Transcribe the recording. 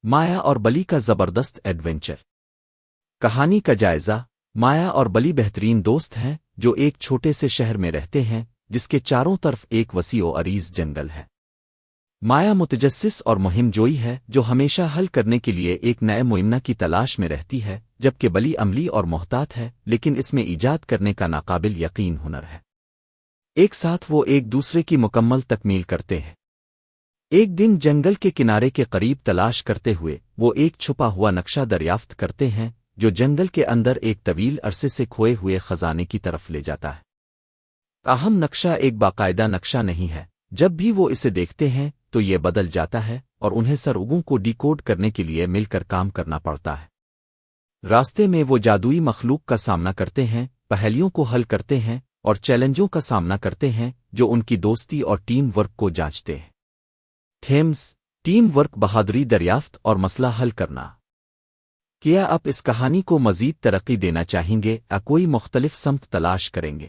مایا اور بلی کا زبردست ایڈونچر کہانی کا جائزہ۔ مایا اور بلی بہترین دوست ہیں جو ایک چھوٹے سے شہر میں رہتے ہیں جس کے چاروں طرف ایک وسیع و عریض جنگل ہے۔ مایا متجسس اور مہم جوئی ہے جو ہمیشہ حل کرنے کے لیے ایک نئے معمہ کی تلاش میں رہتی ہے، جبکہ بلی عملی اور محتاط ہے لیکن اس میں ایجاد کرنے کا ناقابل یقین ہنر ہے۔ ایک ساتھ وہ ایک دوسرے کی مکمل تکمیل کرتے ہیں۔ ایک دن جنگل کے کنارے کے قریب تلاش کرتے ہوئے وہ ایک چھپا ہوا نقشہ دریافت کرتے ہیں جو جنگل کے اندر ایک طویل عرصے سے کھوئے ہوئے خزانے کی طرف لے جاتا ہے۔ تاہم نقشہ ایک باقاعدہ نقشہ نہیں ہے، جب بھی وہ اسے دیکھتے ہیں تو یہ بدل جاتا ہے اور انہیں سرگوں کو ڈی کوڈ کرنے کے لیے مل کر کام کرنا پڑتا ہے۔ راستے میں وہ جادوئی مخلوق کا سامنا کرتے ہیں، پہیلیوں کو حل کرتے ہیں اور چیلنجوں کا سامنا کرتے ہیں جو ان کی دوستی اور ٹیم ورک کو جانچتے ہیں۔ تھیمز: ٹیم ورک، بہادری، دریافت اور مسئلہ حل کرنا۔ کیا آپ اس کہانی کو مزید ترقی دینا چاہیں گے یا کوئی مختلف سمت تلاش کریں گے؟